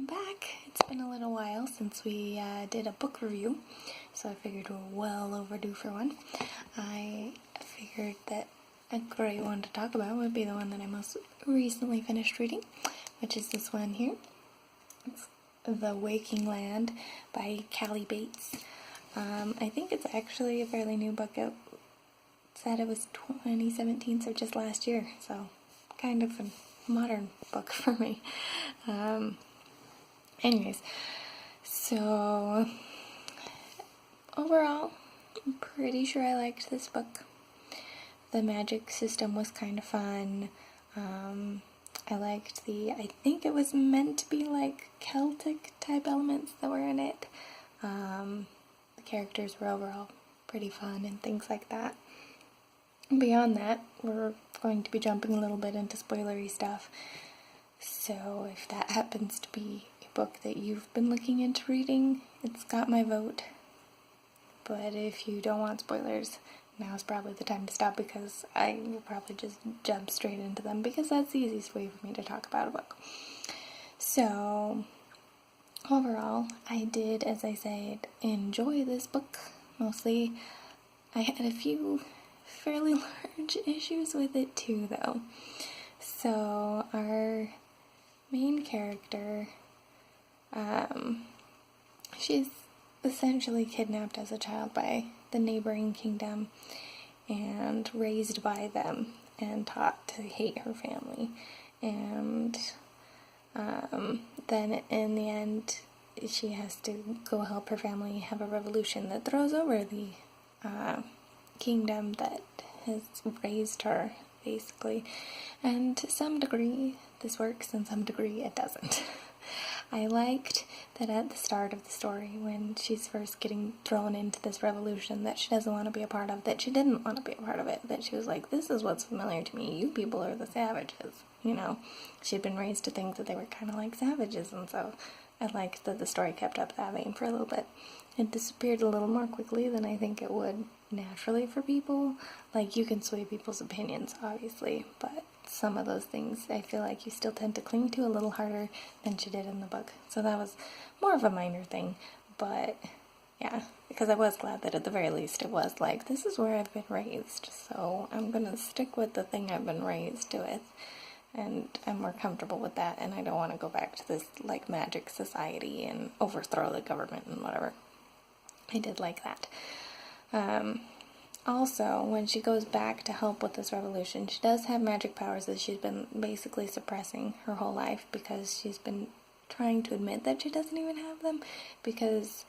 back. It's been a little while since we did a book review, so I figured we're well overdue for one. I figured that a great one to talk about would be the one that I most recently finished reading, which is this one here. It's The Waking Land by Callie Bates. I think it's actually a fairly new book. It said it was 2017, so just last year, so kind of a modern book for me. Anyways, so overall, I'm pretty sure I liked this book. The magic system was kind of fun. I liked I think it was meant to be like Celtic type elements that were in it. The characters were overall pretty fun and things like that. Beyond that, we're going to be jumping a little bit into spoilery stuff. So if that happens to be a book that you've been looking into reading, it's got my vote. But if you don't want spoilers, now's probably the time to stop, because I will probably just jump straight into them because that's the easiest way for me to talk about a book. So overall, I did, as I said, enjoy this book. Mostly, I had a few fairly large issues with it too, though. So our main character, she's essentially kidnapped as a child by the neighboring kingdom and raised by them and taught to hate her family. And then in the end, she has to go help her family have a revolution that throws over the kingdom that has raised her, basically. And to some degree this works, and some degree it doesn't. I liked that at the start of the story, when she's first getting thrown into this revolution that she doesn't want to be a part of, that she didn't want to be a part of it, that she was like, this is what's familiar to me, you people are the savages, you know. She'd been raised to think that they were kind of like savages, and so I liked that the story kept up that vein for a little bit. It disappeared a little more quickly than I think it would naturally for people. Like, you can sway people's opinions, obviously, but some of those things I feel like you still tend to cling to a little harder than she did in the book. So that was more of a minor thing, but yeah, because I was glad that at the very least it was like, this is where I've been raised, so I'm gonna stick with the thing I've been raised with, and I'm more comfortable with that, and I don't want to go back to this like magic society and overthrow the government and whatever. I did like that. Also, when she goes back to help with this revolution, she does have magic powers that she's been basically suppressing her whole life, because she's been trying to admit that she doesn't even have them, because,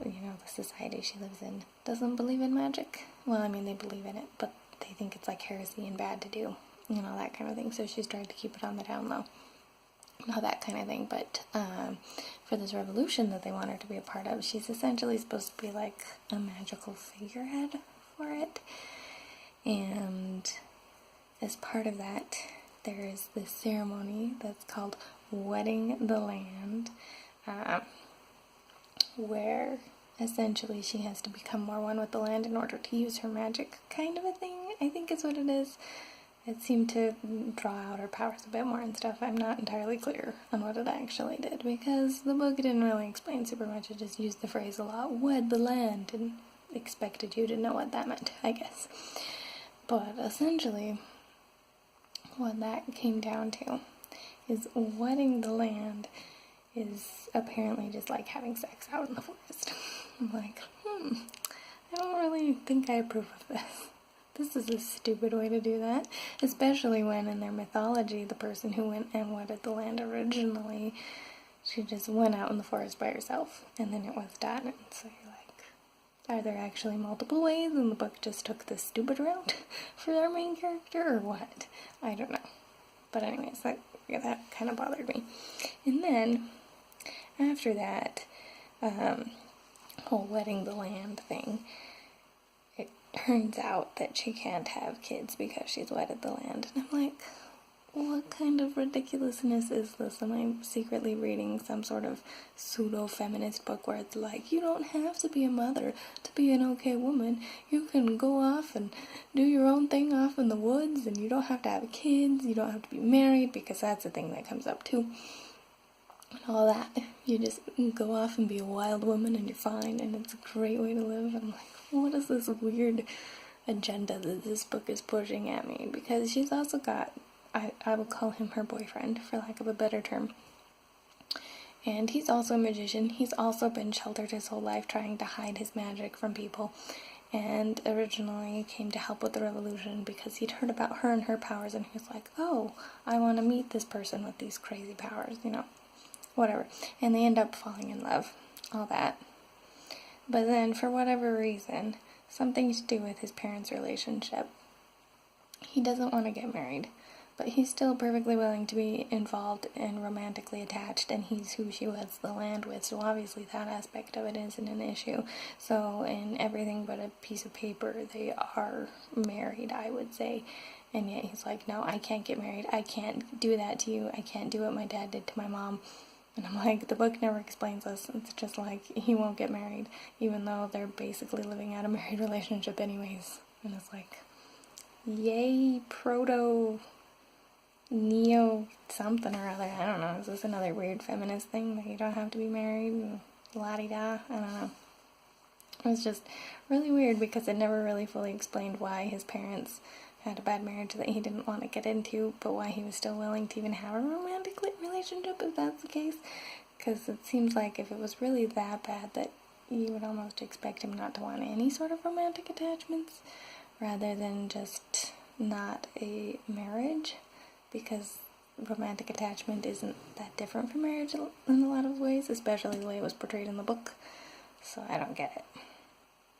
you know, the society she lives in doesn't believe in magic. Well, I mean, they believe in it, but they think it's like heresy and bad to do, you know, that kind of thing. So she's trying to keep it on the down low. Not that kind of thing, but for this revolution that they want her to be a part of, she's essentially supposed to be like a magical figurehead for it. And as part of that, there is this ceremony that's called Wedding the Land, where essentially she has to become more one with the land in order to use her magic, kind of a thing, I think is what it is. It seemed to draw out her powers a bit more and stuff. I'm not entirely clear on what it actually did, because the book didn't really explain super much. It just used the phrase a lot, wed the land, and expected you to know what that meant, I guess. But essentially, what that came down to is wedding the land is apparently just like having sex out in the forest. I'm like, I don't really think I approve of this. This is a stupid way to do that, especially when in their mythology, the person who went and wedded the land originally, she just went out in the forest by herself, and then it was done. And so you're like, are there actually multiple ways, and the book just took the stupid route for their main character, or what? I don't know. But anyways, that kind of bothered me. And then, after that, whole wedding the land thing, turns out that she can't have kids because she's wedded the land. And I'm like, what kind of ridiculousness is this? Am I secretly reading some sort of pseudo-feminist book where it's like, you don't have to be a mother to be an okay woman. You can go off and do your own thing off in the woods, and you don't have to have kids, you don't have to be married, because that's a thing that comes up too. and all that. You just go off and be a wild woman and you're fine, and it's a great way to live. I'm like, what is this weird agenda that this book is pushing at me? Because she's also got, I would call him her boyfriend, for lack of a better term. And he's also a magician. He's also been sheltered his whole life, trying to hide his magic from people. And originally came to help with the revolution because he'd heard about her and her powers, and he was like, oh, I want to meet this person with these crazy powers, you know, whatever. And they end up falling in love, all that. But then, for whatever reason, something to do with his parents' relationship, he doesn't want to get married. But he's still perfectly willing to be involved and romantically attached, and he's who she weds the land with, so obviously that aspect of it isn't an issue. So in everything but a piece of paper, they are married, I would say. And yet he's like, no, I can't get married. I can't do that to you. I can't do what my dad did to my mom. And I'm like, the book never explains this. It's just like, he won't get married, even though they're basically living out a married relationship anyways. And it's like, yay, neo something or other. I don't know. Is this another weird feminist thing that you don't have to be married and la-di-da? I don't know. It was just really weird because it never really fully explained why his parents had a bad marriage that he didn't want to get into, but why he was still willing to even have a romantic relationship if that's the case. Because it seems like if it was really that bad that you would almost expect him not to want any sort of romantic attachments rather than just not a marriage. Because romantic attachment isn't that different from marriage in a lot of ways, especially the way it was portrayed in the book. So I don't get it.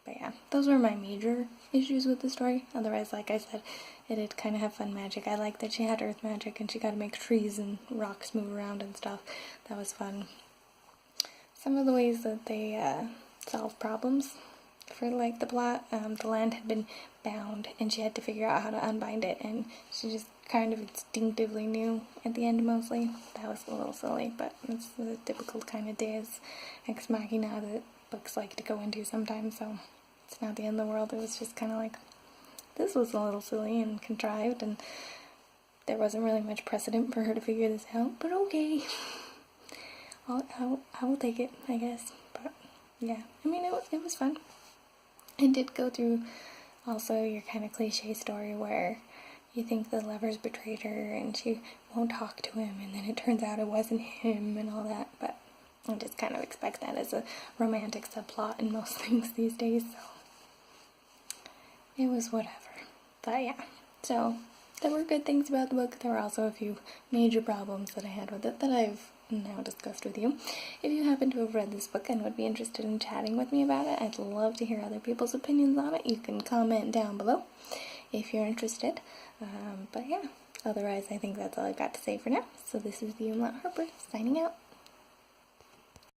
But yeah, those were my major issues with the story. Otherwise, like I said, it did kind of have fun magic. I liked that she had earth magic and she got to make trees and rocks move around and stuff. That was fun. Some of the ways that they solve problems for like the plot, the land had been bound and she had to figure out how to unbind it, and she just kind of instinctively knew at the end mostly. That was a little silly, but it's the typical kind of Deus Ex Machina that books like to go into sometimes, so it's not the end of the world. It was just kind of like, this was a little silly and contrived, and there wasn't really much precedent for her to figure this out, but okay. I will take it, I guess. But yeah, I mean, it was fun. It did go through also your kind of cliche story where you think the lover's betrayed her and she won't talk to him, and then it turns out it wasn't him and all that, but I just kind of expect that as a romantic subplot in most things these days, so it was whatever. But yeah, so there were good things about the book. There were also a few major problems that I had with it that I've now discussed with you. If you happen to have read this book and would be interested in chatting with me about it, I'd love to hear other people's opinions on it. You can comment down below if you're interested. But yeah, otherwise I think that's all I've got to say for now. So this is the Umlaut Harper signing out.